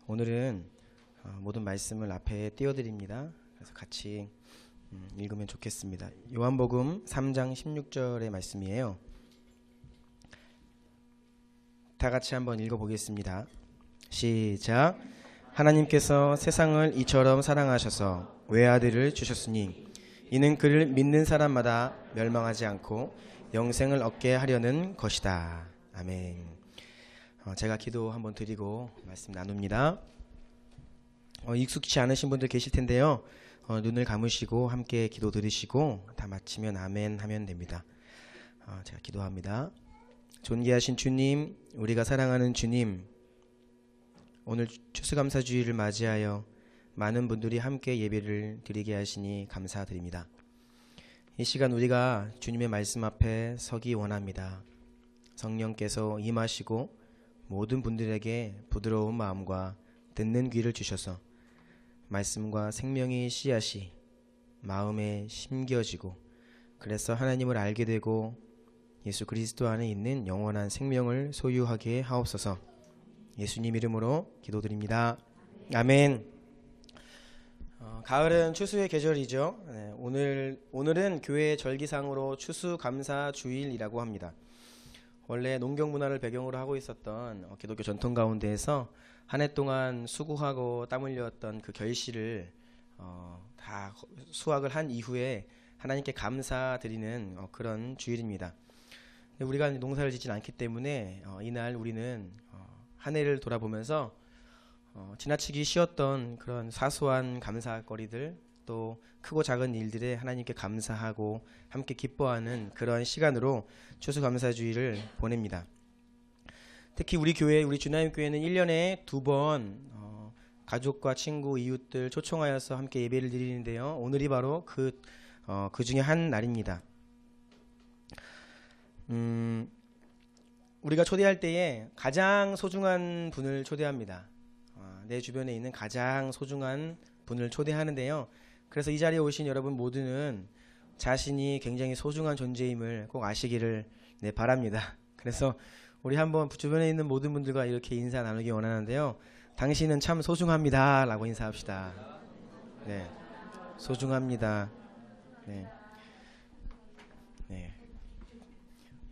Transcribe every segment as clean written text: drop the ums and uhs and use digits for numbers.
오늘은 모든 말씀을 앞에 띄워드립니다. 그래서 같이 읽으면 좋겠습니다. 요한복음 3장 16절의 말씀이에요. 다 같이 한번 읽어보겠습니다. 시작. 하나님께서 세상을 이처럼 사랑하셔서 외아들을 주셨으니 이는 그를 믿는 사람마다 멸망하지 않고 영생을 얻게 하려는 것이다. 아멘. 제가 기도 한번 드리고 말씀 나눕니다. 익숙치 않으신 분들 계실 텐데요. 눈을 감으시고 함께 기도 드리시고 다 마치면 아멘 하면 됩니다. 제가 기도합니다. 존귀하신 주님, 우리가 사랑하는 주님, 오늘 추수감사주일을 맞이하여 많은 분들이 함께 예배를 드리게 하시니 감사드립니다. 이 시간 우리가 주님의 말씀 앞에 서기 원합니다. 성령께서 임하시고 모든 분들에게 부드러운 마음과 듣는 귀를 주셔서 말씀과 생명의 씨앗이 마음에 심겨지고 그래서 하나님을 알게 되고 예수 그리스도 안에 있는 영원한 생명을 소유하게 하옵소서. 예수님 이름으로 기도드립니다. 아멘. 가을은 추수의 계절이죠. 오늘은 교회 절기상으로 추수감사주일이라고 합니다. 원래 농경 문화를 배경으로 하고 있었던 기독교 전통 가운데에서 한 해 동안 수고하고 땀 흘렸던 그 결실을 다 수확을 한 이후에 하나님께 감사드리는 그런 주일입니다. 우리가 농사를 짓진 않기 때문에 이날 우리는 한 해를 돌아보면서 지나치기 쉬웠던 그런 사소한 감사거리들 또 크고 작은 일들에 하나님께 감사하고 함께 기뻐하는 그러한 시간으로 추수감사주일을 보냅니다. 특히 우리 교회, 우리 주나임 교회는 1년에 2번 가족과 친구, 이웃들 초청하여서 함께 예배를 드리는데요. 오늘이 바로 그 중에 한 날입니다. 우리가 초대할 때에 가장 소중한 분을 초대합니다. 내 주변에 있는 가장 소중한 분을 초대하는데요. 그래서 이 자리에 오신 여러분 모두는 자신이 굉장히 소중한 존재임을 꼭 아시기를 바랍니다. 그래서 우리 한번 주변에 있는 모든 분들과 이렇게 인사 나누기 원하는데요. 당신은 참 소중합니다 라고 인사합시다. 네, 소중합니다. 네.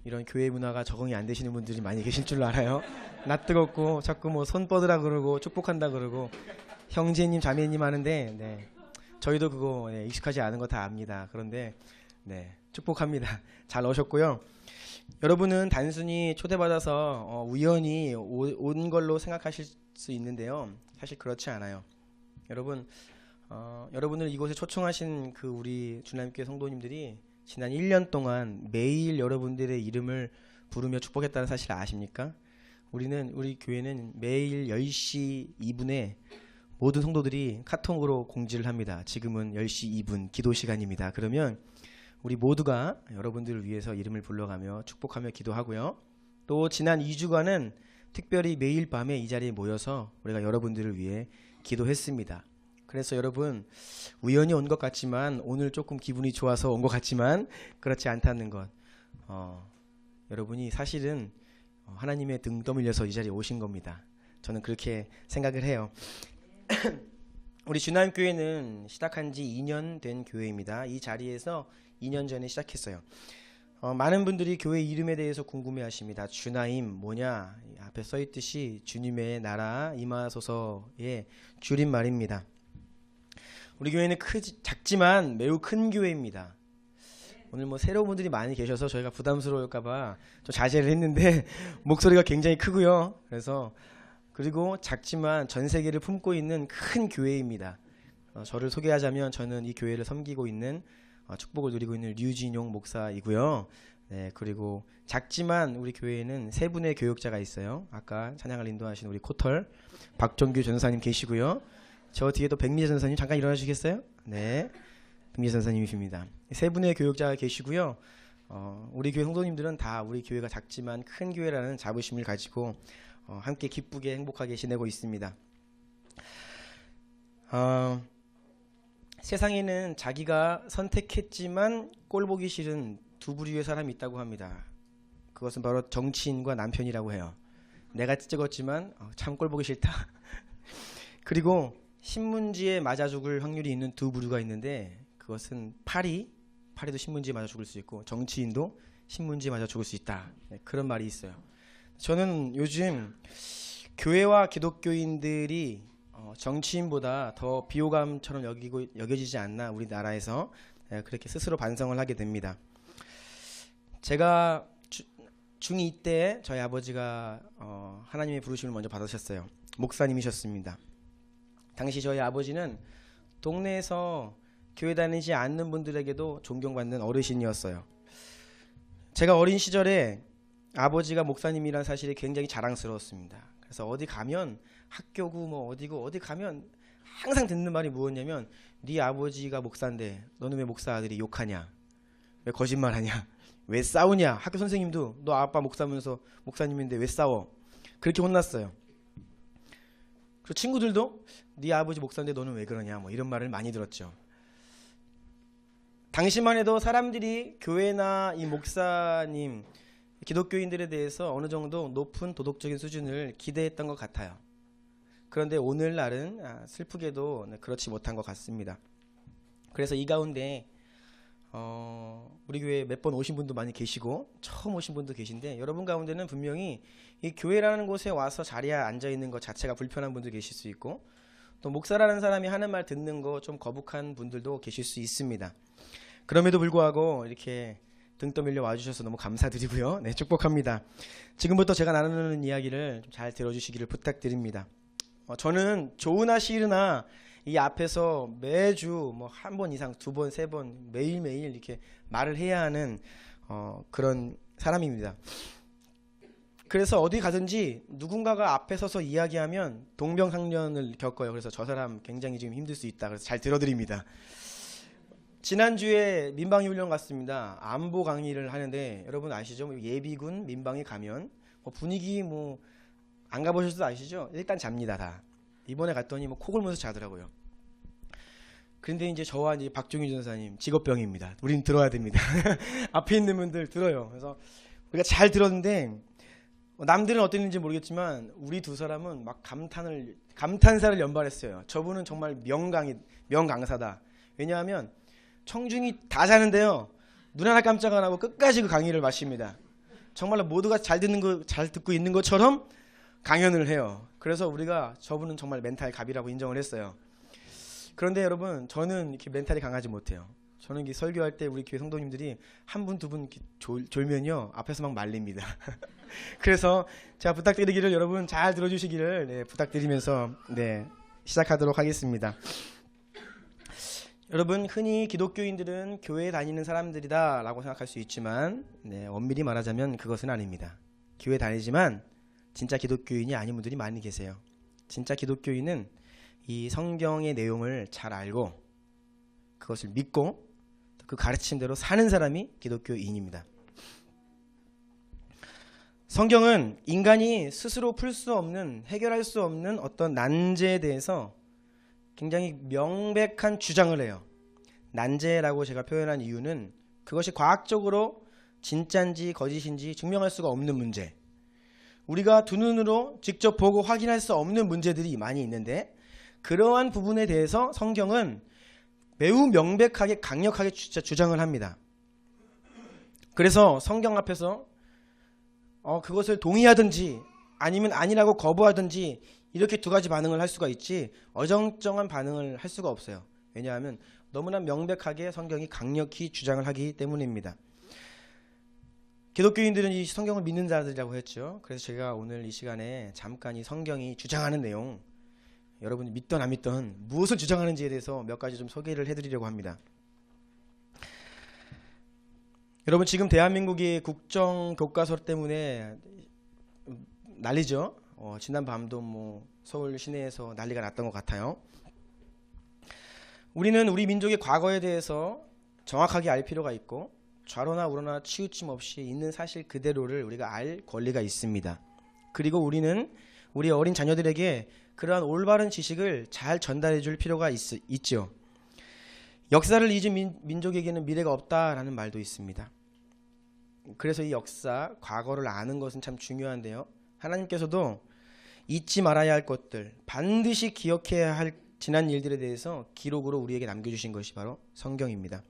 이런 교회 문화가 적응이 안 되시는 분들이 많이 계실 줄 알아요. 낯뜨겁고 자꾸 손 뻗으라 그러고 축복한다 그러고 형제님 자매님 하는데 저희도 그거 익숙하지 않은 거 다 압니다. 그런데 축복합니다. 잘 오셨고요. 여러분은 단순히 초대받아서 우연히 온 걸로 생각하실 수 있는데요. 사실 그렇지 않아요. 여러분을 이곳에 초청하신 그 우리 주나님교회 성도님들이 지난 1년 동안 매일 여러분들의 이름을 부르며 축복했다는 사실 아십니까? 우리 교회는 매일 10시 2분에 모든 성도들이 카톡으로 공지를 합니다. 지금은 10시 2분 기도 시간입니다. 그러면 우리 모두가 여러분들을 위해서 이름을 불러가며 축복하며 기도하고요. 또 지난 2주간은 특별히 매일 밤에 이 자리에 모여서 우리가 여러분들을 위해 기도했습니다. 그래서 여러분 우연히 온 것 같지만 오늘 조금 기분이 좋아서 온 것 같지만 그렇지 않다는 것 여러분이 사실은 하나님의 등 떠밀려서 이 자리에 오신 겁니다. 저는 그렇게 생각을 해요. 우리 주나임교회는 시작한 지 2년 된 교회입니다. 이 자리에서 2년 전에 시작했어요. 많은 분들이 교회 이름에 대해서 궁금해 하십니다. 주나임 뭐냐? 앞에 써있듯이 주님의 나라 임하소서의 줄임말입니다. 우리 교회는 작지만 매우 큰 교회입니다. 오늘 새로운 분들이 많이 계셔서 저희가 부담스러울까봐 좀 자제를 했는데 목소리가 굉장히 크고요. 그리고 작지만 전 세계를 품고 있는 큰 교회입니다. 저를 소개하자면 저는 이 교회를 섬기고 있는 축복을 누리고 있는 류진용 목사이고요. 그리고 작지만 우리 교회에는 세 분의 교육자가 있어요. 아까 찬양을 인도하신 우리 코털 박종규 전사님 계시고요. 저 뒤에도 백미재 전사님 잠깐 일어나 주시겠어요? 네, 백미재 전사님이십니다. 세 분의 교육자가 계시고요. 우리 교회 성도님들은 다 우리 교회가 작지만 큰 교회라는 자부심을 가지고 함께 기쁘게 행복하게 지내고 있습니다. 세상에는 자기가 선택했지만 꼴보기 싫은 두 부류의 사람이 있다고 합니다. 그것은 바로 정치인과 남편이라고 해요. 내가 찍었지만 참 꼴보기 싫다. 그리고 신문지에 맞아 죽을 확률이 있는 두 부류가 있는데, 그것은 파리도 신문지에 맞아 죽을 수 있고 정치인도 신문지에 맞아 죽을 수 있다. 네, 그런 말이 있어요. 저는 요즘 교회와 기독교인들이 정치인보다 더 비호감처럼 여겨지지 않나, 우리나라에서. 그렇게 스스로 반성을 하게 됩니다. 제가 중2 때 저희 아버지가 하나님의 부르심을 먼저 받으셨어요. 목사님이셨습니다. 당시 저희 아버지는 동네에서 교회 다니지 않는 분들에게도 존경받는 어르신이었어요. 제가 어린 시절에 아버지가 목사님이라는 사실이 굉장히 자랑스러웠습니다. 그래서 어디 가면, 학교고 뭐 어디고 어디 가면 항상 듣는 말이 무엇냐면, 네 아버지가 목사인데 너는 왜 목사 아들이 욕하냐, 왜 거짓말하냐, 왜 싸우냐, 학교 선생님도 너 아빠 목사면서 목사님인데 왜 싸워, 그렇게 혼났어요. 그리고 친구들도 네 아버지 목사인데 너는 왜 그러냐, 뭐 이런 말을 많이 들었죠. 당시만 해도 사람들이 교회나 이 목사님, 기독교인들에 대해서 어느 정도 높은 도덕적인 수준을 기대했던 것 같아요. 그런데 오늘날은 슬프게도 그렇지 못한 것 같습니다. 그래서 이 가운데 우리 교회에 몇 번 오신 분도 많이 계시고 처음 오신 분도 계신데, 여러분 가운데는 분명히 이 교회라는 곳에 와서 자리에 앉아 있는 것 자체가 불편한 분도 계실 수 있고, 또 목사라는 사람이 하는 말 듣는 거 좀 거북한 분들도 계실 수 있습니다. 그럼에도 불구하고 이렇게 등 떠밀려 와주셔서 너무 감사드리고요. 네, 축복합니다. 지금부터 제가 나누는 이야기를 좀 잘 들어주시기를 부탁드립니다. 저는 좋으나 싫으나 이 앞에서 매주 뭐 한 번 이상, 두 번, 세 번 매일매일 이렇게 말을 해야 하는 그런 사람입니다. 그래서 어디 가든지 누군가가 앞에 서서 이야기하면 동병상련을 겪어요. 그래서 저 사람 굉장히 지금 힘들 수 있다, 그래서 잘 들어드립니다. 지난주에 민방위 훈련 갔습니다. 안보 강의를 하는데, 여러분 아시죠? 예비군 민방위 가면 분위기 안 가보셔도 아시죠? 일단 잡니다, 다. 이번에 갔더니 코 골면서 자더라고요. 그런데 이제 저와 이제 박종희 전사님 직업병입니다. 우린 들어야 됩니다. 앞에 있는 분들 들어요. 그래서 우리가 잘 들었는데, 남들은 어땠는지 모르겠지만 우리 두 사람은 막 감탄사를 연발했어요. 저분은 정말 명강사다. 왜냐하면 청중이 다 자는데요, 눈 하나 깜짝 안 하고 끝까지 그 강의를 마십니다. 정말로 모두가 잘 듣고 있는 것처럼 강연을 해요. 그래서 저분은 정말 멘탈 갑이라고 인정을 했어요. 그런데 여러분, 저는 이렇게 멘탈이 강하지 못해요. 저는 이렇게 설교할 때 우리 교회 성도님들이 한 분, 두 분 졸면요, 앞에서 막 말립니다. 그래서 제가 부탁드리기를, 여러분 잘 들어주시기를 부탁드리면서 시작하도록 하겠습니다. 여러분, 흔히 기독교인들은 교회에 다니는 사람들이다 라고 생각할 수 있지만, 엄밀히 말하자면 그것은 아닙니다. 교회 다니지만 진짜 기독교인이 아닌 분들이 많이 계세요. 진짜 기독교인은 이 성경의 내용을 잘 알고 그것을 믿고 그 가르침대로 사는 사람이 기독교인입니다. 성경은 인간이 스스로 풀 수 없는, 해결할 수 없는 어떤 난제에 대해서 굉장히 명백한 주장을 해요. 난제라고 제가 표현한 이유는 그것이 과학적으로 진짜인지 거짓인지 증명할 수가 없는 문제, 우리가 두 눈으로 직접 보고 확인할 수 없는 문제들이 많이 있는데, 그러한 부분에 대해서 성경은 매우 명백하게 강력하게 주장을 합니다. 그래서 성경 앞에서 그것을 동의하든지 아니면 아니라고 거부하든지 이렇게 두 가지 반응을 할 수가 있지, 어정쩡한 반응을 할 수가 없어요. 왜냐하면 너무나 명백하게 성경이 강력히 주장을 하기 때문입니다. 기독교인들은 이 성경을 믿는 자들이라고 했죠. 그래서 제가 오늘 이 시간에 잠깐 이 성경이 주장하는 내용, 여러분이 믿던 안 믿던 무엇을 주장하는지에 대해서 몇 가지 좀 소개를 해드리려고 합니다. 여러분, 지금 대한민국이 국정 교과서 때문에 난리죠. 지난 밤도 서울 시내에서 난리가 났던 것 같아요. 우리는 우리 민족의 과거에 대해서 정확하게 알 필요가 있고, 좌로나 우로나 치우침 없이 있는 사실 그대로를 우리가 알 권리가 있습니다. 그리고 우리는 우리 어린 자녀들에게 그러한 올바른 지식을 잘 전달해 줄 필요가 있죠. 역사를 잊은 민족에게는 미래가 없다라는 말도 있습니다. 그래서 이 역사, 과거를 아는 것은 참 중요한데요, 하나님께서도 잊지 말아야 할 것들, 반드시 기억해야 할 지난 일들에 대해서 기록으로 우리에게 남겨주신 것이 바로 성경입니다.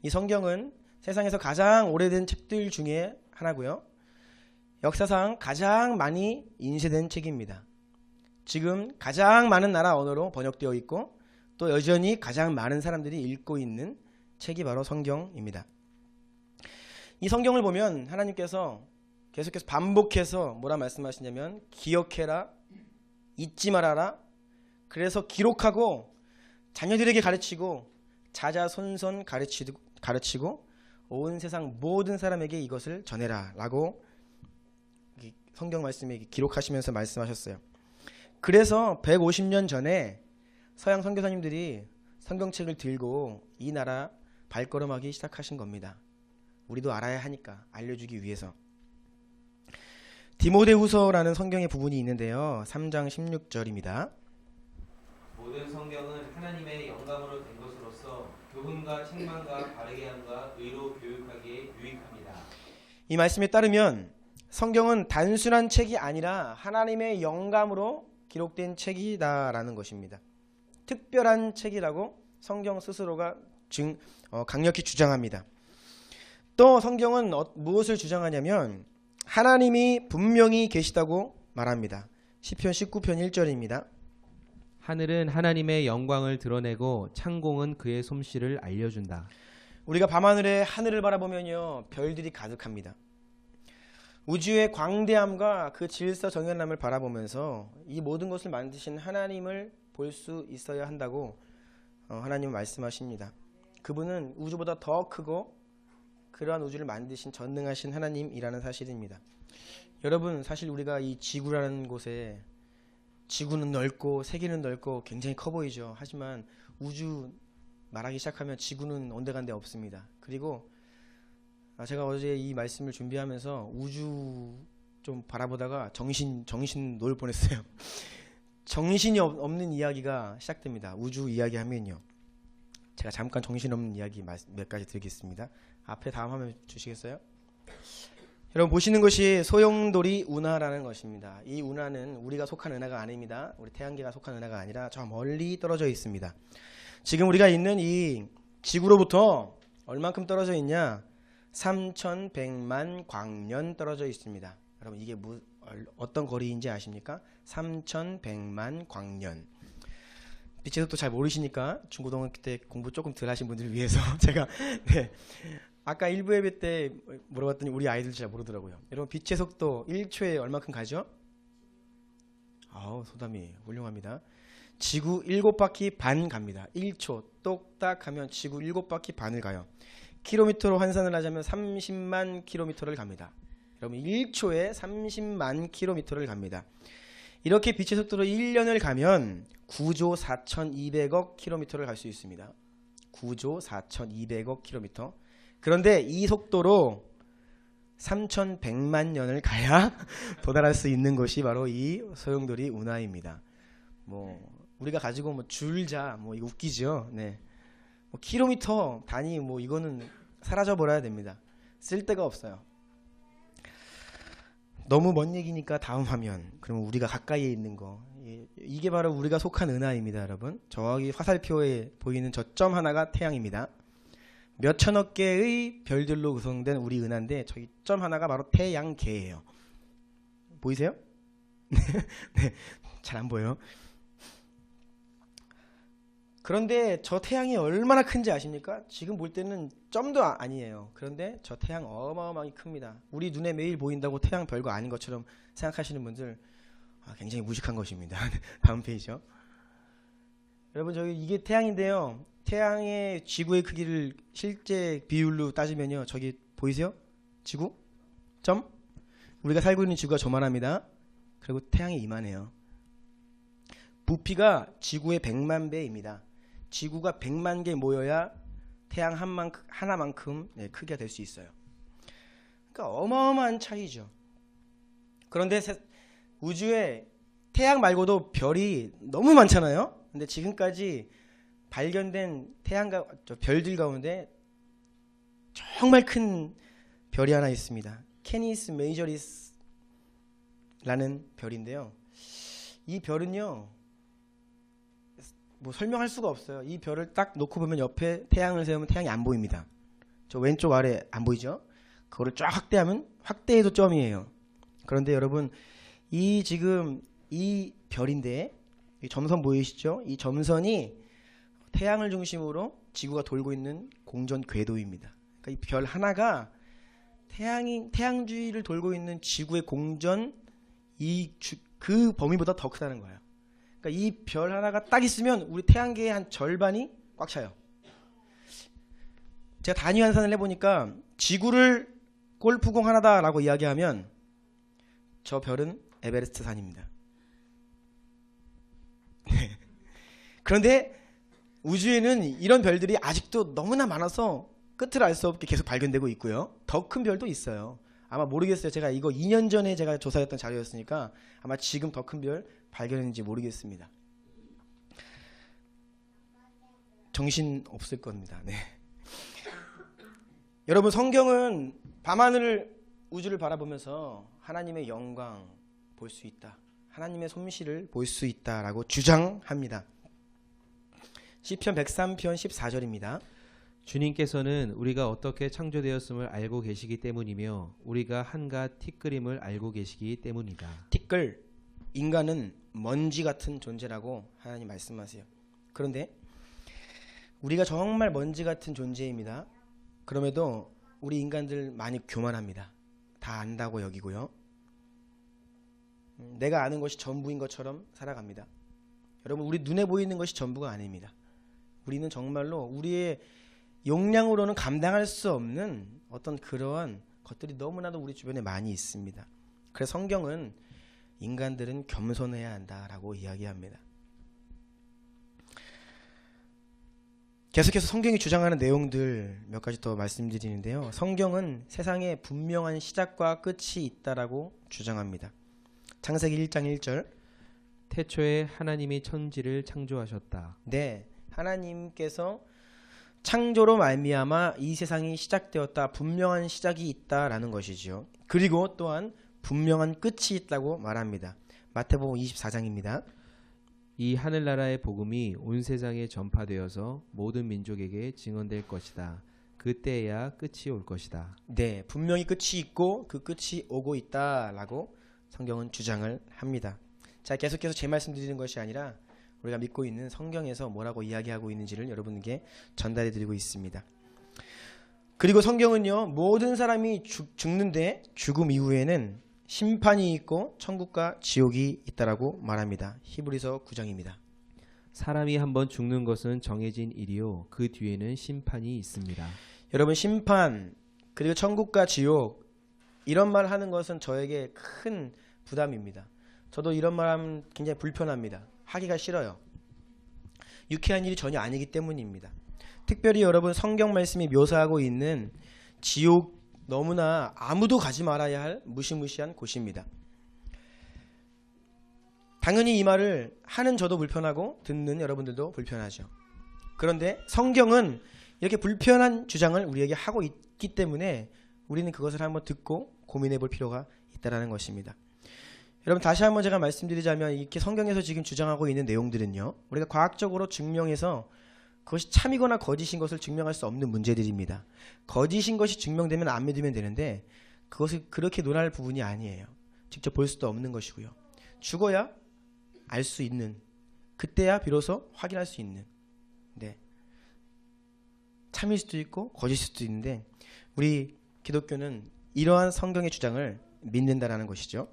이 성경은 세상에서 가장 오래된 책들 중에 하나고요. 역사상 가장 많이 인쇄된 책입니다. 지금 가장 많은 나라 언어로 번역되어 있고 또 여전히 가장 많은 사람들이 읽고 있는 책이 바로 성경입니다. 이 성경을 보면 하나님께서 계속해서 반복해서 뭐라 말씀하시냐면 기억해라, 잊지 말아라. 그래서 기록하고 자녀들에게 가르치고 자자손손 가르치고 온 세상 모든 사람에게 이것을 전해라 라고 성경 말씀에 기록하시면서 말씀하셨어요. 그래서 150년 전에 서양 선교사님들이 성경책을 들고 이 나라 발걸음하기 시작하신 겁니다. 우리도 알아야 하니까 알려주기 위해서. 디모데후서라는 성경의 부분이 있는데요. 3장 16절입니다. 모든 성경은 하나님의 영감으로 된 것으로서 교훈과 책망과 바르게 함과 의로 교육하기에 유익합니다. 이 말씀에 따르면 성경은 단순한 책이 아니라 하나님의 영감으로 기록된 책이다라는 것입니다. 특별한 책이라고 성경 스스로가 강력히 주장합니다. 또 성경은 무엇을 주장하냐면 하나님이 분명히 계시다고 말합니다. 시편 19편 1절입니다. 하늘은 하나님의 영광을 드러내고 창공은 그의 솜씨를 알려준다. 우리가 밤하늘에 하늘을 바라보면요 별들이 가득합니다. 우주의 광대함과 그 질서정연함을 바라보면서 이 모든 것을 만드신 하나님을 볼 수 있어야 한다고 하나님은 말씀하십니다. 그분은 우주보다 더 크고 그러한 우주를 만드신 전능하신 하나님이라는 사실입니다. 여러분 사실 우리가 이 지구라는 곳에 지구는 넓고 세계는 넓고 굉장히 커 보이죠. 하지만 우주 말하기 시작하면 지구는 온데간데 없습니다. 그리고 제가 어제 이 말씀을 준비하면서 우주 좀 바라보다가 정신 놓을 뻔했어요. 정신이 없는 이야기가 시작됩니다. 우주 이야기하면요. 제가 잠깐 정신없는 이야기 몇 가지 드리겠습니다. 앞에 다음 화면 주시겠어요? 여러분 보시는 것이 소용돌이 운하라는 것입니다. 이 운하는 우리가 속한 은하가 아닙니다. 우리 태양계가 속한 은하가 아니라 저 멀리 떨어져 있습니다. 지금 우리가 있는 이 지구로부터 얼만큼 떨어져 있냐? 3100만 광년 떨어져 있습니다. 여러분 이게 어떤 거리인지 아십니까? 3100만 광년. 빛의 속도 잘 모르시니까 중고등학교 때 공부 조금 덜 하신 분들을 위해서 제가 아까 1부 예배 때 물어봤더니 우리 아이들 잘 모르더라고요. 여러분 빛의 속도 1초에 얼마큼 가죠? 아우 소담이 훌륭합니다. 지구 7바퀴 반 갑니다. 1초 똑딱 하면 지구 7바퀴 반을 가요. 킬로미터로 환산을 하자면 30만 킬로미터를 갑니다. 여러분 1초에 30만 킬로미터를 갑니다. 이렇게 빛의 속도로 1년을 가면 9조 4,200억 킬로미터를 갈 수 있습니다. 9조 4,200억 킬로미터. 그런데 이 속도로 3,100만 년을 가야 도달할 수 있는 것이 바로 이 소용돌이 운하입니다. 우리가 가지고 줄자 이거 웃기죠. 네. 킬로미터 단위 이거는 사라져 버려야 됩니다. 쓸 데가 없어요. 너무 먼 얘기니까 다음 화면. 그러면 우리가 가까이에 있는 거. 이게 바로 우리가 속한 은하입니다, 여러분. 저기 화살표에 보이는 저 점 하나가 태양입니다. 몇 천억 개의 별들로 구성된 우리 은하인데 저기 점 하나가 바로 태양계예요. 보이세요? 네, 잘 안 보여요. 그런데 저 태양이 얼마나 큰지 아십니까? 지금 볼 때는 점도 아니에요. 그런데 저 태양 어마어마하게 큽니다. 우리 눈에 매일 보인다고 태양 별거 아닌 것처럼 생각하시는 분들 굉장히 무식한 것입니다. 다음 페이지요. 여러분 이게 태양인데요. 태양의 지구의 크기를 실제 비율로 따지면요. 저기 보이세요? 지구? 점? 우리가 살고 있는 지구가 저만합니다. 그리고 태양이 이만해요. 부피가 지구의 100만 배입니다. 지구가 100만 개 모여야 태양 하나만큼 크기가 될 수 있어요. 그러니까 어마어마한 차이죠. 그런데 우주에 태양 말고도 별이 너무 많잖아요. 근데 지금까지 발견된 별들 가운데 정말 큰 별이 하나 있습니다. 캐니스 메이저리스라는 별인데요. 이 별은요, 뭐 설명할 수가 없어요. 이 별을 딱 놓고 보면 옆에 태양을 세우면 태양이 안 보입니다. 저 왼쪽 아래 안 보이죠? 그거를 쫙 확대하면 확대해도 점이에요. 그런데 여러분, 이 지금 이 별인데, 이 점선 보이시죠? 이 점선이 태양을 중심으로 지구가 돌고 있는 공전 궤도입니다. 그러니까 이 별 하나가 태양 주위를 돌고 있는 지구의 공전 그 범위보다 더 크다는 거예요. 그러니까 이 별 하나가 딱 있으면 우리 태양계의 한 절반이 꽉 차요. 제가 단위 환산을 해보니까 지구를 골프공 하나다라고 이야기하면 저 별은 에베레스트 산입니다. 그런데 우주에는 이런 별들이 아직도 너무나 많아서 끝을 알 수 없게 계속 발견되고 있고요. 더 큰 별도 있어요. 아마 모르겠어요. 제가 이거 2년 전에 제가 조사했던 자료였으니까 아마 지금 더 큰 별 발견했는지 모르겠습니다. 정신 없을 겁니다. 네. 여러분, 성경은 밤하늘 우주를 바라보면서 하나님의 영광 볼 수 있다, 하나님의 솜씨를 볼 수 있다라고 주장합니다. 시편 103편 14절입니다. 주님께서는 우리가 어떻게 창조되었음을 알고 계시기 때문이며 우리가 한갓 티끌임을 알고 계시기 때문이다. 티끌, 인간은 먼지 같은 존재라고 하나님 말씀하세요. 그런데 우리가 정말 먼지 같은 존재입니다. 그럼에도 우리 인간들 많이 교만합니다. 다 안다고 여기고요. 내가 아는 것이 전부인 것처럼 살아갑니다. 여러분, 우리 눈에 보이는 것이 전부가 아닙니다. 우리는 정말로 우리의 용량으로는 감당할 수 없는 어떤 그러한 것들이 너무나도 우리 주변에 많이 있습니다. 그래서 성경은 인간들은 겸손해야 한다라고 이야기합니다. 계속해서 성경이 주장하는 내용들 몇 가지 더 말씀드리는데요. 성경은 세상에 분명한 시작과 끝이 있다라고 주장합니다. 창세기 1장 1절. 태초에 하나님이 천지를 창조하셨다. 네, 하나님께서 창조로 말미암아 이 세상이 시작되었다. 분명한 시작이 있다라는 것이죠. 그리고 또한 분명한 끝이 있다고 말합니다. 마태복음 24장입니다. 이 하늘나라의 복음이 온 세상에 전파되어서 모든 민족에게 증언될 것이다. 그때야 끝이 올 것이다. 네, 분명히 끝이 있고 그 끝이 오고 있다라고 성경은 주장을 합니다. 자, 계속해서 제 말씀 드리는 것이 아니라 우리가 믿고 있는 성경에서 뭐라고 이야기하고 있는지를 여러분에게 전달해 드리고 있습니다. 그리고 성경은요, 모든 사람이 죽는데 죽음 이후에는 심판이 있고 천국과 지옥이 있다라고 말합니다. 히브리서 9장입니다. 사람이 한번 죽는 것은 정해진 일이요 그 뒤에는 심판이 있습니다. 여러분, 심판 그리고 천국과 지옥 이런 말 하는 것은 저에게 큰 부담입니다. 저도 이런 말 하면 굉장히 불편합니다. 하기가 싫어요. 유쾌한 일이 전혀 아니기 때문입니다. 특별히 여러분, 성경 말씀이 묘사하고 있는 지옥, 너무나 아무도 가지 말아야 할 무시무시한 곳입니다. 당연히 이 말을 하는 저도 불편하고 듣는 여러분들도 불편하죠. 그런데 성경은 이렇게 불편한 주장을 우리에게 하고 있기 때문에 우리는 그것을 한번 듣고 고민해 볼 필요가 있다는 것입니다. 여러분, 다시 한번 제가 말씀드리자면 이렇게 성경에서 지금 주장하고 있는 내용들은요, 우리가 과학적으로 증명해서 그것이 참이거나 거짓인 것을 증명할 수 없는 문제들입니다. 거짓인 것이 증명되면 안 믿으면 되는데 그것을 그렇게 논할 부분이 아니에요. 직접 볼 수도 없는 것이고요. 죽어야 알 수 있는, 그때야 비로소 확인할 수 있는, 네, 참일 수도 있고 거짓일 수도 있는데 우리 기독교는 이러한 성경의 주장을 믿는다라는 것이죠.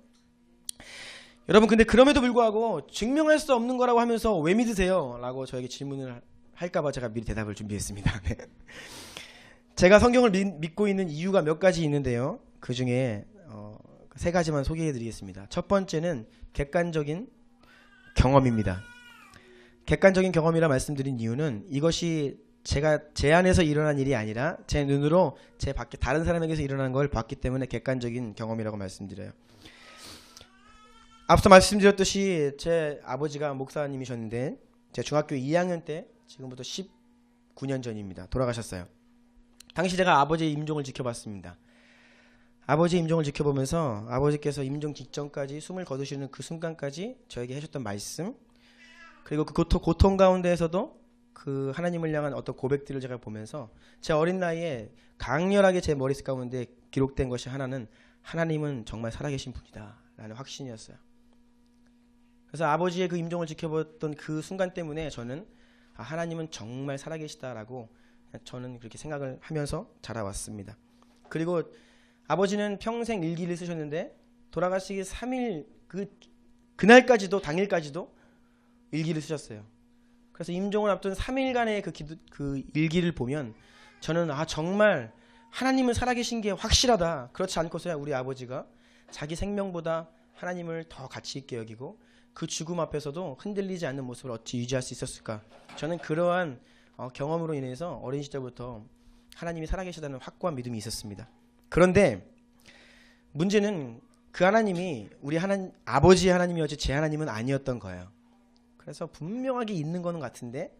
여러분, 근데 그럼에도 불구하고 증명할 수 없는 거라고 하면서 왜 믿으세요? 라고 저에게 질문을 할까봐 제가 미리 대답을 준비했습니다. 제가 성경을 믿고 있는 이유가 몇 가지 있는데요. 그 중에 세 가지만 소개해드리겠습니다. 첫 번째는 객관적인 경험입니다. 객관적인 경험이라 말씀드린 이유는 이것이 제 안에서 일어난 일이 아니라 제 눈으로 제 밖에 다른 사람에게서 일어난 걸 봤기 때문에 객관적인 경험이라고 말씀드려요. 앞서 말씀드렸듯이 제 아버지가 목사님이셨는데 제 중학교 2학년 때, 지금부터 19년 전입니다. 돌아가셨어요. 당시 제가 아버지의 임종을 지켜봤습니다. 아버지의 임종을 지켜보면서 아버지께서 임종 직전까지 숨을 거두시는 그 순간까지 저에게 하셨던 말씀, 그리고 그 고통 가운데에서도 그 하나님을 향한 어떤 고백들을 제가 보면서 제 어린 나이에 강렬하게 제 머릿속 가운데 기록된 것이 하나는, 하나님은 정말 살아계신 분이다 라는 확신이었어요. 그래서 아버지의 그 임종을 지켜봤던 그 순간 때문에 저는 하나님은 정말 살아계시다라고 저는 그렇게 생각을 하면서 자라왔습니다. 그리고 아버지는 평생 일기를 쓰셨는데 돌아가시기 3일 그날까지도, 당일까지도 일기를 쓰셨어요. 그래서 임종을 앞둔 3일간의 그 일기를 보면 저는 정말 하나님은 살아계신 게 확실하다. 그렇지 않고서야 우리 아버지가 자기 생명보다 하나님을 더 가치 있게 여기고 그 죽음 앞에서도 흔들리지 않는 모습을 어찌 유지할 수 있었을까. 저는 그러한 경험으로 인해서 어린 시절부터 하나님이 살아계시다는 확고한 믿음이 있었습니다. 그런데 문제는 그 하나님이 우리 아버지의 하나님이었지 제 하나님은 아니었던 거예요. 그래서 분명하게 있는 거는 같은데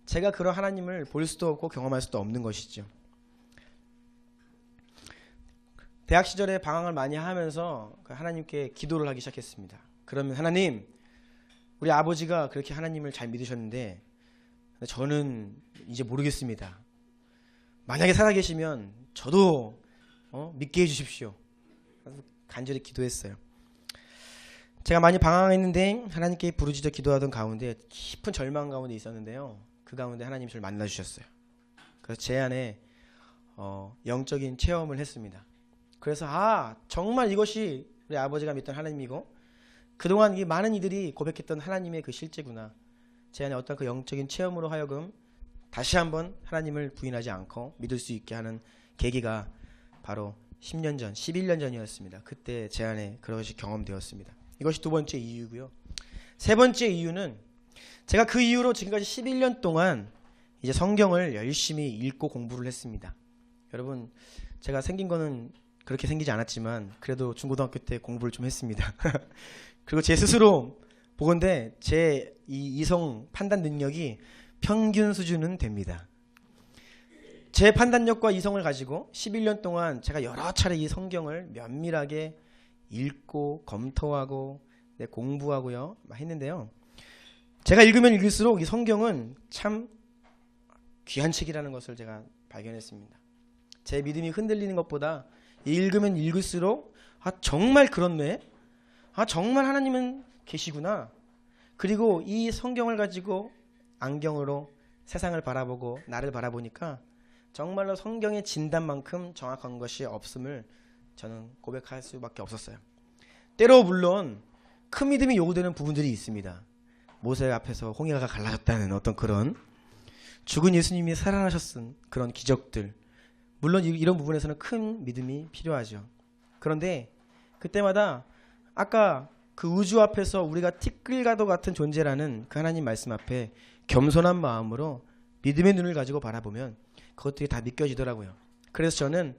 제가 그런 하나님을 볼 수도 없고 경험할 수도 없는 것이죠. 대학 시절에 방황을 많이 하면서 하나님께 기도를 하기 시작했습니다. 그러면 하나님, 우리 아버지가 그렇게 하나님을 잘 믿으셨는데 저는 이제 모르겠습니다. 만약에 살아계시면 저도 믿게 해주십시오. 그래서 간절히 기도했어요. 제가 많이 방황했는데 하나님께 부르짖어 기도하던 가운데 깊은 절망 가운데 있었는데요. 그 가운데 하나님이 저를 만나주셨어요. 그래서 제 안에 영적인 체험을 했습니다. 그래서 정말 이것이 우리 아버지가 믿던 하나님이고 그동안 이 많은 이들이 고백했던 하나님의 그 실제구나. 제 안에 어떤 그 영적인 체험으로 하여금 다시 한번 하나님을 부인하지 않고 믿을 수 있게 하는 계기가 바로 10년 전, 11년 전이었습니다. 그때 제 안에 그것이 경험되었습니다. 이것이 두 번째 이유고요. 세 번째 이유는 제가 그 이후로 지금까지 11년 동안 이제 성경을 열심히 읽고 공부를 했습니다. 여러분, 제가 생긴 거는 그렇게 생기지 않았지만 그래도 중고등학교 때 공부를 좀 했습니다. 그리고 제 스스로 보건대 제 이 이성 판단 능력이 평균 수준은 됩니다. 제 판단력과 이성을 가지고 11년 동안 제가 여러 차례 이 성경을 면밀하게 읽고 검토하고 공부하고요 했는데요. 제가 읽으면 읽을수록 이 성경은 참 귀한 책이라는 것을 제가 발견했습니다. 제 믿음이 흔들리는 것보다 읽으면 읽을수록 정말 그렇네. 정말 하나님은 계시구나. 그리고 이 성경을 가지고 안경으로 세상을 바라보고 나를 바라보니까 정말로 성경의 진단만큼 정확한 것이 없음을 저는 고백할 수밖에 없었어요. 때로 물론 큰 믿음이 요구되는 부분들이 있습니다. 모세 앞에서 홍해가 갈라졌다는 어떤 그런 죽은 예수님이 살아나셨은 그런 기적들, 물론 이런 부분에서는 큰 믿음이 필요하죠. 그런데 그때마다 아까 그 우주 앞에서 우리가 티끌과도 같은 존재라는 그 하나님 말씀 앞에 겸손한 마음으로 믿음의 눈을 가지고 바라보면 그것들이 다 믿겨지더라고요. 그래서 저는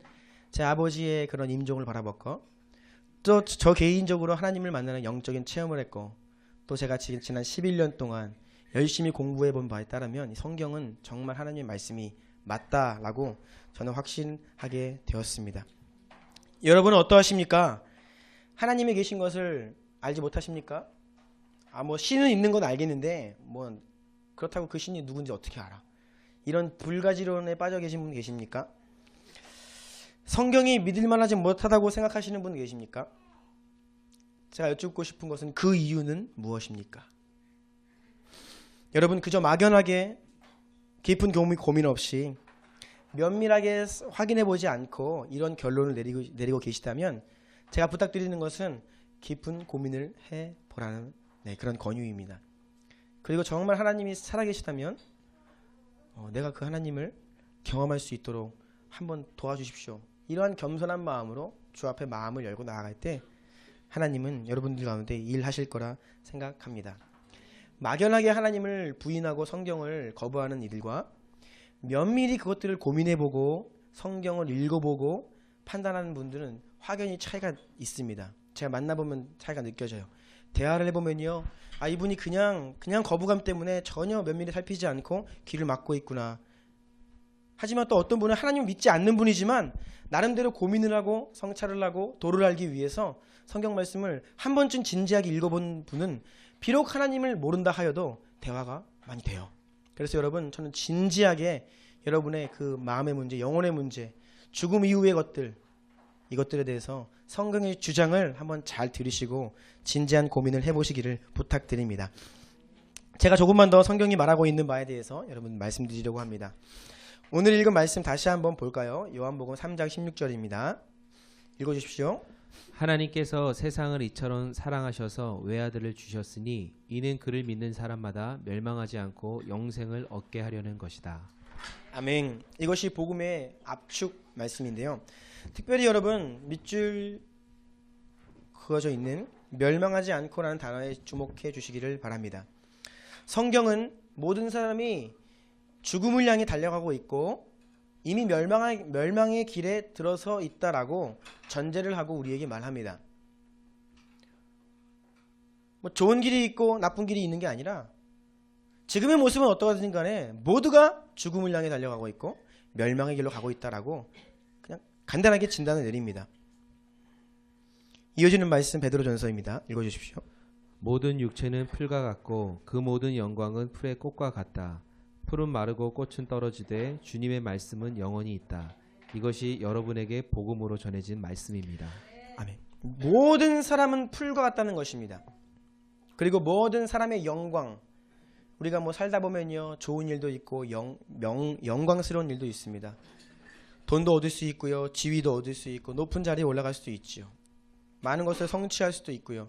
제 아버지의 그런 임종을 바라봤고 또 저 개인적으로 하나님을 만나는 영적인 체험을 했고 또 제가 지난 11년 동안 열심히 공부해 본 바에 따르면 이 성경은 정말 하나님의 말씀이 맞다라고 저는 확신하게 되었습니다. 여러분은 어떠하십니까? 하나님이 계신 것을 알지 못하십니까? 신은 있는 건 알겠는데 그렇다고 그 신이 누군지 어떻게 알아? 이런 불가지론에 빠져 계신 분 계십니까? 성경이 믿을만하지 못하다고 생각하시는 분 계십니까? 제가 여쭙고 싶은 것은 그 이유는 무엇입니까? 여러분, 그저 막연하게 깊은 고민 없이 면밀하게 확인해 보지 않고 이런 결론을 내리고 계시다면 제가 부탁드리는 것은 깊은 고민을 해보라는 그런 권유입니다. 그리고 정말 하나님이 살아계시다면 내가 그 하나님을 경험할 수 있도록 한번 도와주십시오. 이러한 겸손한 마음으로 주 앞에 마음을 열고 나아갈 때 하나님은 여러분들 가운데 일하실 거라 생각합니다. 막연하게 하나님을 부인하고 성경을 거부하는 이들과 면밀히 그것들을 고민해보고 성경을 읽어보고 판단하는 분들은 확연히 차이가 있습니다. 제가 만나보면 차이가 느껴져요. 대화를 해보면요, 이분이 그냥 거부감 때문에 전혀 면밀히 살피지 않고 귀를 막고 있구나 하지만 또 어떤 분은 하나님을 믿지 않는 분이지만 나름대로 고민을 하고 성찰을 하고 도를 알기 위해서 성경 말씀을 한 번쯤 진지하게 읽어본 분은 비록 하나님을 모른다 하여도 대화가 많이 돼요. 그래서 여러분, 저는 진지하게 여러분의 그 마음의 문제, 영혼의 문제, 죽음 이후의 것들, 이것들에 대해서 성경의 주장을 한번 잘 들으시고 진지한 고민을 해보시기를 부탁드립니다. 제가 조금만 더 성경이 말하고 있는 바에 대해서 여러분 말씀드리려고 합니다. 오늘 읽은 말씀 다시 한번 볼까요? 요한복음 3장 16절입니다. 읽어주십시오. 하나님께서 세상을 이처럼 사랑하셔서 외아들을 주셨으니 이는 그를 믿는 사람마다 멸망하지 않고 영생을 얻게 하려는 것이다. 아멘. 이것이 복음의 압축 말씀인데요. 특별히 여러분 밑줄 그어져 있는 멸망하지 않고라는 단어에 주목해 주시기를 바랍니다. 성경은 모든 사람이 죽음을 향해 달려가고 있고 이미 멸망의 길에 들어서 있다라고 전제를 하고 우리에게 말합니다. 뭐 좋은 길이 있고 나쁜 길이 있는 게 아니라 지금의 모습은 어떠하든 간에 모두가 죽음을 향해 달려가고 있고 멸망의 길로 가고 있다라고 그냥 간단하게 진단을 내립니다. 이어지는 말씀 베드로전서입니다. 읽어주십시오. 모든 육체는 풀과 같고 그 모든 영광은 풀의 꽃과 같다. 풀은 마르고 꽃은 떨어지되 주님의 말씀은 영원히 있다. 이것이 여러분에게 복음으로 전해진 말씀입니다. 아멘. 모든 사람은 풀과 같다는 것입니다. 그리고 모든 사람의 영광, 우리가 뭐 살다 보면요 좋은 일도 있고 영광스러운 일도 있습니다. 돈도 얻을 수 있고요, 지위도 얻을 수 있고 높은 자리에 올라갈 수도 있죠. 많은 것을 성취할 수도 있고요.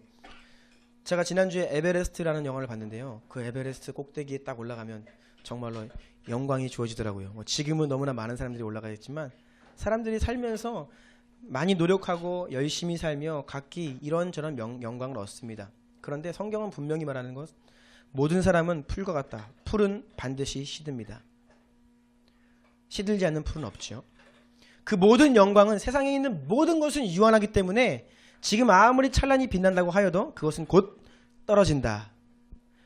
제가 지난주에 에베레스트라는 영화를 봤는데요, 그 에베레스트 꼭대기에 딱 올라가면 정말로 영광이 주어지더라고요. 뭐 지금은 너무나 많은 사람들이 올라가 있지만 사람들이 살면서 많이 노력하고 열심히 살며 각기 이런저런 영광을 얻습니다. 그런데 성경은 분명히 말하는 것, 모든 사람은 풀과 같다. 풀은 반드시 시듭니다. 시들지 않는 풀은 없죠. 그 모든 영광은 세상에 있는 모든 것은 유한하기 때문에 지금 아무리 찬란히 빛난다고 하여도 그것은 곧 떨어진다.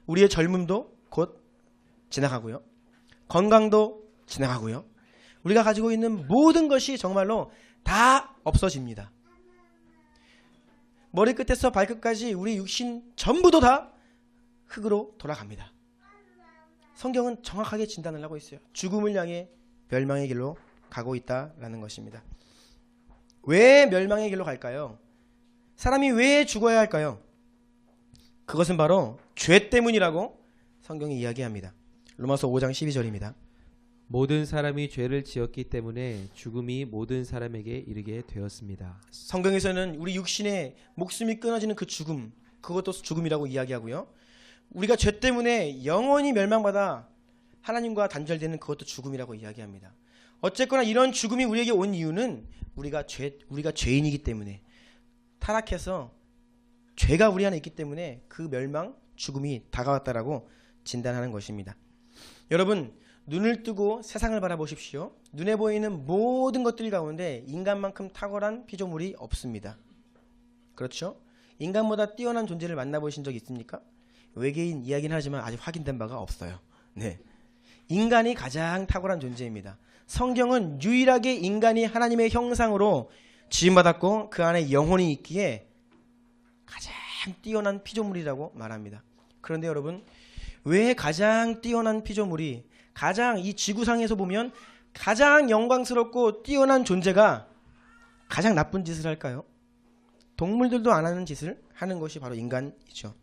우리의 젊음도 곧 지나가고요. 건강도 지나가고요. 우리가 가지고 있는 모든 것이 정말로 다 없어집니다. 머리끝에서 발끝까지 우리 육신 전부도 다 흙으로 돌아갑니다. 성경은 정확하게 진단을 하고 있어요. 죽음을 향해 멸망의 길로 가고 있다라는 것입니다. 왜 멸망의 길로 갈까요? 사람이 왜 죽어야 할까요? 그것은 바로 죄 때문이라고 성경이 이야기합니다. 로마서 5장 12절입니다. 모든 사람이 죄를 지었기 때문에 죽음이 모든 사람에게 이르게 되었습니다. 성경에서는 우리 육신의 목숨이 끊어지는 그 죽음, 그것도 죽음이라고 이야기하고요. 우리가 죄 때문에 영원히 멸망받아 하나님과 단절되는 그것도 죽음이라고 이야기합니다. 어쨌거나 이런 죽음이 우리에게 온 이유는 우리가 죄인이기 때문에, 타락해서 죄가 우리 안에 있기 때문에 그 멸망, 죽음이 다가왔다라고 진단하는 것입니다. 여러분, 눈을 뜨고 세상을 바라보십시오. 눈에 보이는 모든 것들 가운데 인간만큼 탁월한 피조물이 없습니다. 그렇죠? 인간보다 뛰어난 존재를 만나보신 적 있습니까? 외계인 이야기는 하지만 아직 확인된 바가 없어요. 네, 인간이 가장 탁월한 존재입니다. 성경은 유일하게 인간이 하나님의 형상으로 지음받았고 그 안에 영혼이 있기에 가장 뛰어난 피조물이라고 말합니다. 그런데 여러분, 왜 가장 뛰어난 피조물이, 가장 이 지구상에서 보면 가장 영광스럽고 뛰어난 존재가 가장 나쁜 짓을 할까요? 동물들도 안 하는 짓을 하는 것이 바로 인간이죠.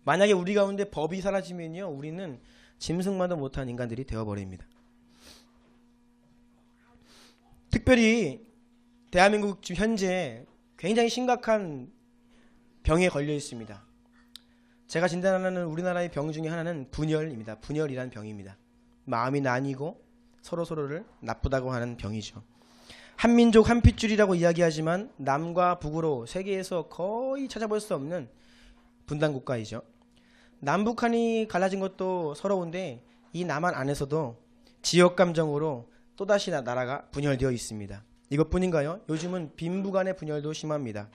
만약에 우리 가운데 법이 사라지면요, 우리는 짐승만도 못한 인간들이 되어버립니다. 특별히 대한민국 지금 현재 굉장히 심각한 병에 걸려 있습니다. 제가 진단하는 우리나라의 병 중에 하나는 분열입니다. 분열이라는 병입니다. 마음이 나뉘고 서로를 나쁘다고 하는 병이죠. 한민족 한핏줄이라고 이야기하지만 남과 북으로 세계에서 거의 찾아볼 수 없는 분단 국가이죠. 남북한이 갈라진 것도 서러운데 이 남한 안에서도 지역 감정으로 또다시 나라가 분열되어 있습니다. 이것뿐인가요? 요즘은 빈부간의 분열도 심합니다.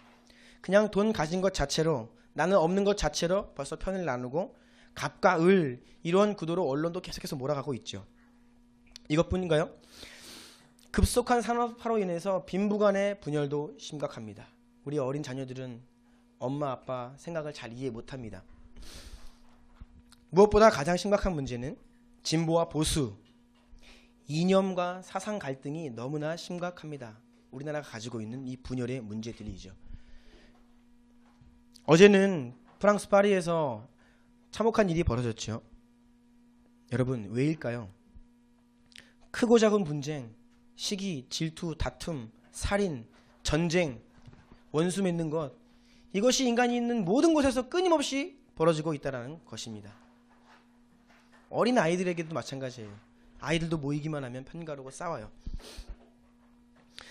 그냥 돈 가진 것 자체로, 나는 없는 것 자체로 벌써 편을 나누고 갑과 을, 이런 구도로 언론도 계속해서 몰아가고 있죠. 이것뿐인가요? 급속한 산업화로 인해서 빈부간의 분열도 심각합니다. 우리 어린 자녀들은 엄마 아빠 생각을 잘 이해 못합니다. 무엇보다 가장 심각한 문제는 진보와 보수, 이념과 사상 갈등이 너무나 심각합니다. 우리나라가 가지고 있는 이 분열의 문제들이죠. 어제는 프랑스 파리에서 참혹한 일이 벌어졌죠. 여러분, 왜일까요? 크고 작은 분쟁, 시기, 질투, 다툼, 살인, 전쟁, 원수 맺는 것, 이것이 인간이 있는 모든 곳에서 끊임없이 벌어지고 있다는 것입니다. 어린 아이들에게도 마찬가지예요. 아이들도 모이기만 하면 편가르고 싸워요.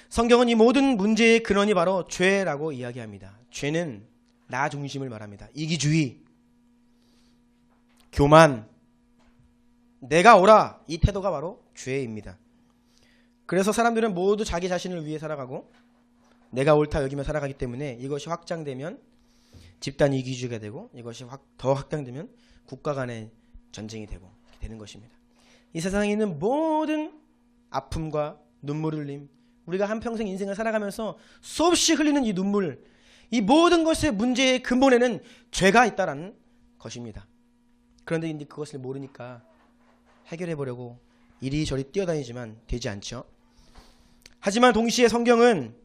성경은 이 모든 문제의 근원이 바로 죄라고 이야기합니다. 죄는 나 중심을 말합니다. 이기주의, 교만, 내가 옳아, 이 태도가 바로 죄입니다. 그래서 사람들은 모두 자기 자신을 위해 살아가고 내가 옳다 여기며 살아가기 때문에 이것이 확장되면 집단 이기주의가 되고 이것이 더 확장되면 국가 간의 전쟁이 되고 이렇게 되는 것입니다. 이 세상에 있는 모든 아픔과 눈물 흘림, 우리가 한평생 인생을 살아가면서 수없이 흘리는 이 눈물, 이 모든 것의 문제의 근본에는 죄가 있다는 것입니다. 그런데 이제 그것을 모르니까 해결해 보려고 이리저리 뛰어다니지만 되지 않죠. 하지만 동시에 성경은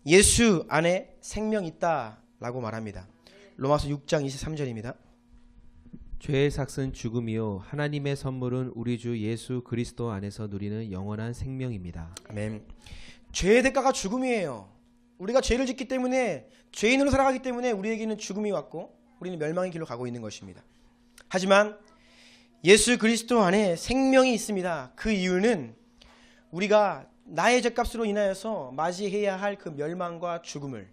예수 안에 생명이 있다라고 말합니다. 로마서 6장 23절입니다. 죄의 삭은 죽음이요 하나님의 선물은 우리 주 예수 그리스도 안에서 누리는 영원한 생명입니다. 아멘. 죄의 대가가 죽음이에요. 우리가 죄를 짓기 때문에, 죄인으로 살아가기 때문에 우리에게는 죽음이 왔고 우리는 멸망의 길로 가고 있는 것입니다. 하지만 예수 그리스도 안에 생명이 있습니다. 그 이유는 우리가 나의 죄값으로 인하여서 맞이해야 할 그 멸망과 죽음을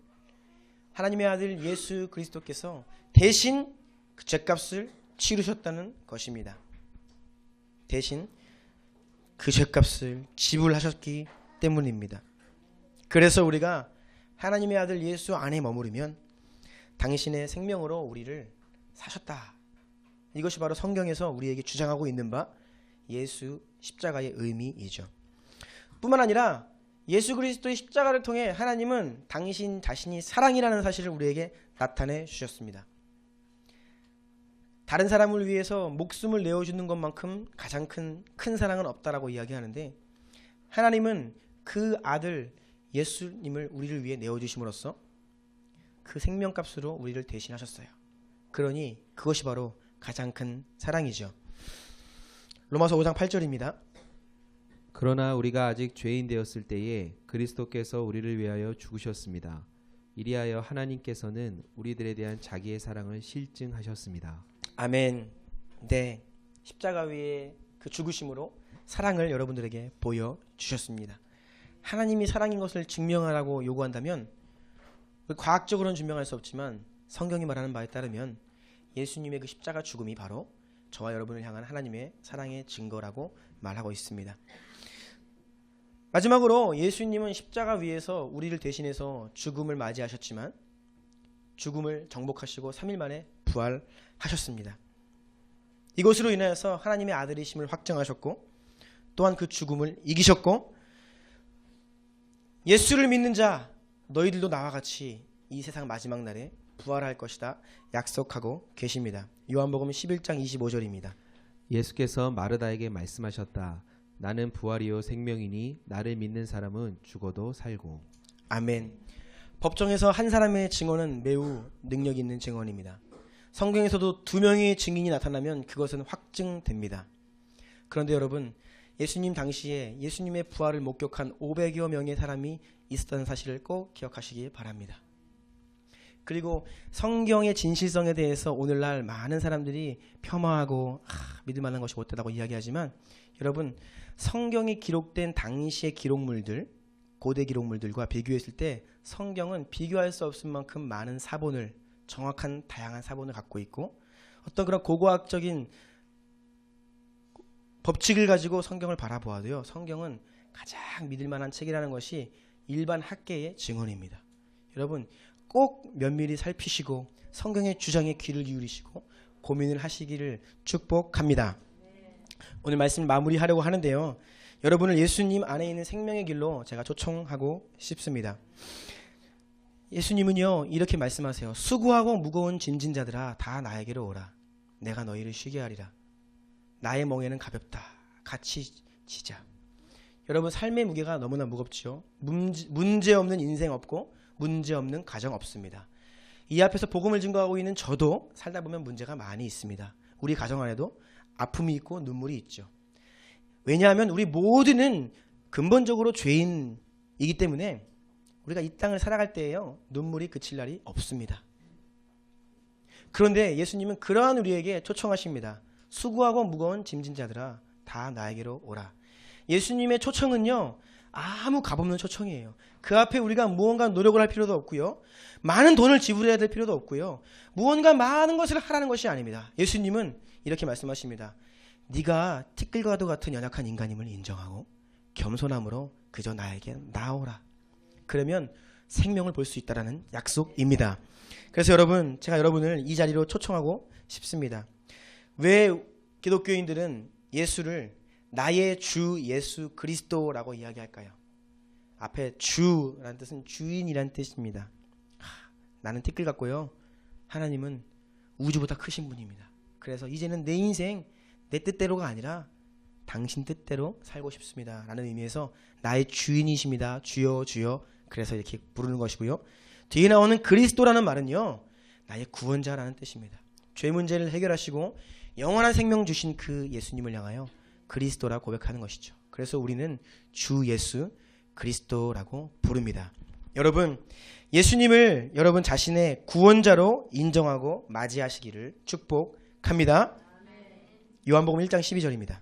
하나님의 아들 예수 그리스도께서 대신 그 죄값을 치르셨다는 것입니다. 대신 그 죄값을 지불하셨기 때문입니다. 그래서 우리가 하나님의 아들 예수 안에 머무르면 당신의 생명으로 우리를 사셨다. 이것이 바로 성경에서 우리에게 주장하고 있는 바 예수 십자가의 의미이죠. 뿐만 아니라 예수 그리스도의 십자가를 통해 하나님은 당신 자신이 사랑이라는 사실을 우리에게 나타내 주셨습니다. 다른 사람을 위해서 목숨을 내어주는 것만큼 가장 큰 사랑은 없다라고 이야기하는데, 하나님은 그 아들 예수님을 우리를 위해 내어주심으로써 그 생명값으로 우리를 대신하셨어요. 그러니 그것이 바로 가장 큰 사랑이죠. 로마서 5장 8절입니다. 그러나 우리가 아직 죄인 되었을 때에 그리스도께서 우리를 위하여 죽으셨습니다. 이리하여 하나님께서는 우리들에 대한 자기의 사랑을 실증하셨습니다. 아멘. 네, 십자가 위에 그 죽으심으로 사랑을 여러분들에게 보여주셨습니다. 하나님이 사랑인 것을 증명하라고 요구한다면 과학적으로는 증명할 수 없지만 성경이 말하는 바에 따르면 예수님의 그 십자가 죽음이 바로 저와 여러분을 향한 하나님의 사랑의 증거라고 말하고 있습니다. 마지막으로 예수님은 십자가 위에서 우리를 대신해서 죽음을 맞이하셨지만 죽음을 정복하시고 3일 만에 부활하셨습니다. 이것으로 인하여서 하나님의 아들이심을 확정하셨고 또한 그 죽음을 이기셨고, 예수를 믿는 자 너희들도 나와 같이 이 세상 마지막 날에 부활할 것이다 약속하고 계십니다. 요한복음 11장 25절입니다. 예수께서 마르다에게 말씀하셨다. 나는 부활이요 생명이니 나를 믿는 사람은 죽어도 살고. 아멘. 법정에서 한 사람의 증언은 매우 능력 있는 증언입니다. 성경에서도 2명의 증인이 나타나면 그것은 확증됩니다. 그런데 여러분, 예수님 당시에 예수님의 부활을 목격한 500여 명의 사람이 있었다는 사실을 꼭 기억하시기 바랍니다. 그리고 성경의 진실성에 대해서 오늘날 많은 사람들이 폄하하고 믿을 만한 것이 못되다고 이야기하지만, 여러분, 성경에 기록된 당시의 기록물들, 고대 기록물들과 비교했을 때 성경은 비교할 수 없을 만큼 많은 사본을, 정확한 다양한 사본을 갖고 있고, 어떤 그런 고고학적인 법칙을 가지고 성경을 바라보아도요, 성경은 가장 믿을 만한 책이라는 것이 일반 학계의 증언입니다. 여러분, 꼭 면밀히 살피시고 성경의 주장에 귀를 기울이시고 고민을 하시기를 축복합니다. 오늘 말씀 마무리하려고 하는데요, 여러분을 예수님 안에 있는 생명의 길로 제가 초청하고 싶습니다. 예수님은요 이렇게 말씀하세요. 수고하고 무거운 짐진 자들아 다 나에게로 오라. 내가 너희를 쉬게 하리라. 나의 멍에는 가볍다. 같이 지자. 여러분 삶의 무게가 너무나 무겁지요. 문제 없는 인생 없고 문제 없는 가정 없습니다. 이 앞에서 복음을 증거하고 있는 저도 살다 보면 문제가 많이 있습니다. 우리 가정 안에도 아픔이 있고 눈물이 있죠. 왜냐하면 우리 모두는 근본적으로 죄인이기 때문에 우리가 이 땅을 살아갈 때에요 눈물이 그칠 날이 없습니다. 그런데 예수님은 그러한 우리에게 초청하십니다. 수고하고 무거운 짐진 자들아 다 나에게로 오라. 예수님의 초청은요 아무 값없는 초청이에요. 그 앞에 우리가 무언가 노력을 할 필요도 없고요. 많은 돈을 지불해야 될 필요도 없고요. 무언가 많은 것을 하라는 것이 아닙니다. 예수님은 이렇게 말씀하십니다. 네가 티끌과도 같은 연약한 인간임을 인정하고 겸손함으로 그저 나에게 나오라. 그러면 생명을 볼 수 있다라는 약속입니다. 그래서 여러분 제가 여러분을 이 자리로 초청하고 싶습니다. 왜 기독교인들은 예수를 나의 주 예수 그리스도라고 이야기할까요? 앞에 주라는 뜻은 주인이란 뜻입니다. 나는 티끌 같고요. 하나님은 우주보다 크신 분입니다. 그래서 이제는 내 인생 내 뜻대로가 아니라 당신 뜻대로 살고 싶습니다. 라는 의미에서 나의 주인이십니다. 주여 주여. 그래서 이렇게 부르는 것이고요. 뒤에 나오는 그리스도라는 말은요. 나의 구원자라는 뜻입니다. 죄 문제를 해결하시고 영원한 생명 주신 그 예수님을 향하여 그리스도라 고백하는 것이죠. 그래서 우리는 주 예수 그리스도라고 부릅니다. 여러분 예수님을 여러분 자신의 구원자로 인정하고 맞이하시기를 축복합니다. 요한복음 1장 12절입니다.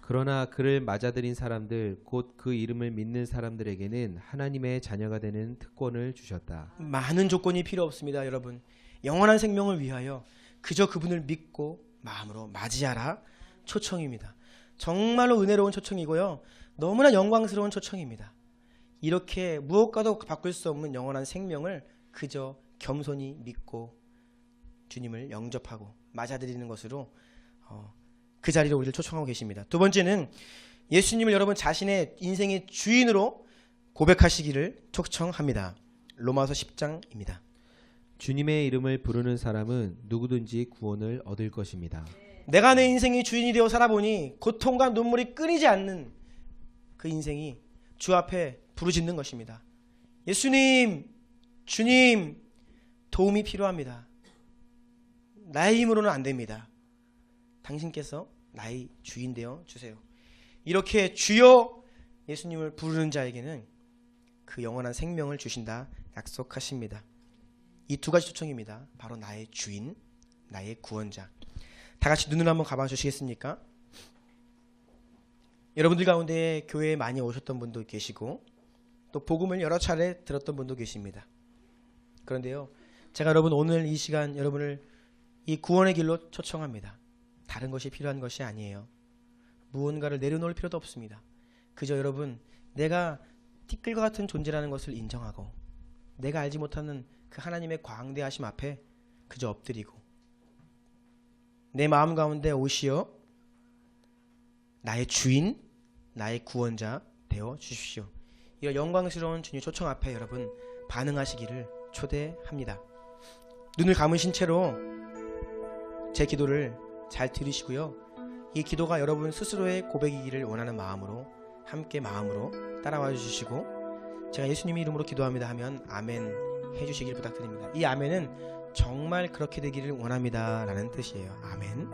그러나 그를 맞아들인 사람들 곧 그 이름을 믿는 사람들에게는 하나님의 자녀가 되는 특권을 주셨다. 많은 조건이 필요 없습니다. 여러분 영원한 생명을 위하여 그저 그분을 믿고 마음으로 맞이하라 초청입니다. 정말로 은혜로운 초청이고요. 너무나 영광스러운 초청입니다. 이렇게 무엇과도 바꿀 수 없는 영원한 생명을 그저 겸손히 믿고 주님을 영접하고 맞아들이는 것으로 그 자리로 우리를 초청하고 계십니다. 두 번째는 예수님을 여러분 자신의 인생의 주인으로 고백하시기를 초청합니다. 로마서 10장입니다. 주님의 이름을 부르는 사람은 누구든지 구원을 얻을 것입니다. 내가 내 인생의 주인이 되어 살아보니 고통과 눈물이 끊이지 않는 그 인생이 주 앞에 부르짖는 것입니다. 예수님, 주님, 도움이 필요합니다. 나의 힘으로는 안 됩니다. 당신께서 나의 주인 되어 주세요. 이렇게 주여 예수님을 부르는 자에게는 그 영원한 생명을 주신다 약속하십니다. 이 두 가지 초청입니다. 바로 나의 주인, 나의 구원자. 다 같이 눈을 한번 감아 주시겠습니까? 여러분들 가운데 교회에 많이 오셨던 분도 계시고 또 복음을 여러 차례 들었던 분도 계십니다. 그런데요, 제가 여러분 오늘 이 시간 여러분을 이 구원의 길로 초청합니다. 다른 것이 필요한 것이 아니에요. 무언가를 내려놓을 필요도 없습니다. 그저 여러분 내가 티끌과 같은 존재라는 것을 인정하고 내가 알지 못하는 그 하나님의 광대하심 앞에 그저 엎드리고 내 마음 가운데 오시어 나의 주인, 나의 구원자 되어 주십시오. 이런 영광스러운 주님 초청 앞에 여러분 반응하시기를 초대합니다. 눈을 감으신 채로 제 기도를 잘 들으시고요. 이 기도가 여러분 스스로의 고백이기를 원하는 마음으로 함께 마음으로 따라와 주시고 제가 예수님의 이름으로 기도합니다 하면 아멘 해주시길 부탁드립니다. 이 아멘은 정말 그렇게 되기를 원합니다 라는 뜻이에요. 아멘.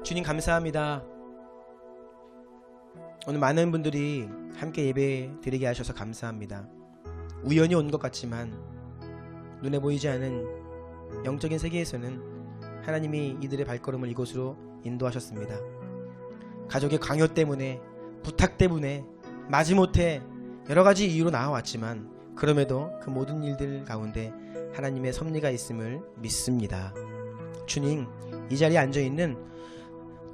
주님 감사합니다. 오늘 많은 분들이 함께 예배 드리게 하셔서 감사합니다. 우연히 온 것 같지만 눈에 보이지 않은 영적인 세계에서는 하나님이 이들의 발걸음을 이곳으로 인도하셨습니다. 가족의 강요 때문에, 부탁 때문에, 마지못해 여러 가지 이유로 나와왔지만 그럼에도 그 모든 일들 가운데 하나님의 섭리가 있음을 믿습니다. 주님, 이 자리에 앉아있는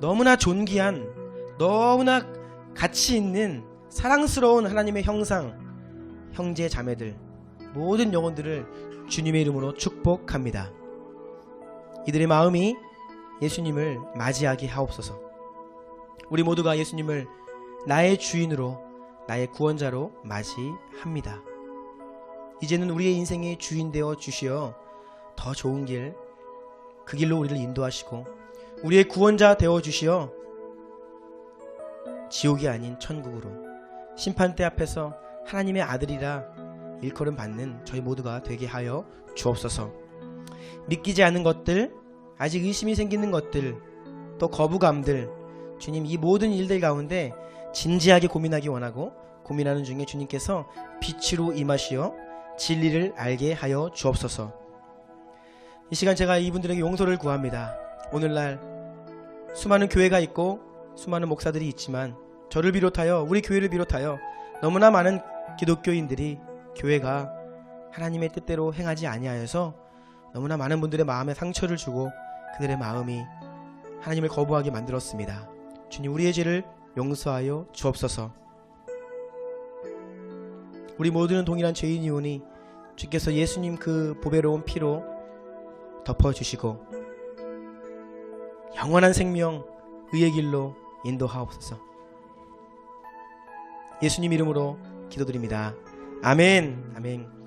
너무나 존귀한, 너무나 가치 있는 사랑스러운 하나님의 형상, 형제 자매들, 모든 영혼들을 주님의 이름으로 축복합니다. 이들의 마음이 예수님을 맞이하게 하옵소서. 우리 모두가 예수님을 나의 주인으로, 나의 구원자로 맞이합니다. 이제는 우리의 인생의 주인 되어 주시어 더 좋은 길, 그 길로 우리를 인도하시고 우리의 구원자 되어 주시어 지옥이 아닌 천국으로, 심판대 앞에서 하나님의 아들이라 일컬음 받는 저희 모두가 되게 하여 주옵소서. 믿기지 않은 것들, 아직 의심이 생기는 것들, 또 거부감들, 주님 이 모든 일들 가운데 진지하게 고민하기 원하고 고민하는 중에 주님께서 빛으로 임하시어 진리를 알게 하여 주옵소서. 이 시간 제가 이분들에게 용서를 구합니다. 오늘날 수많은 교회가 있고 수많은 목사들이 있지만 저를 비롯하여, 우리 교회를 비롯하여 너무나 많은 기독교인들이 교회가 하나님의 뜻대로 행하지 아니하여서 너무나 많은 분들의 마음에 상처를 주고 그들의 마음이 하나님을 거부하게 만들었습니다. 주님, 우리의 죄를 용서하여 주옵소서. 우리 모두는 동일한 죄인이오니 주께서 예수님 그 보배로운 피로 덮어주시고 영원한 생명, 의의 길로 인도하옵소서. 예수님 이름으로 기도드립니다. 아멘. 아멘.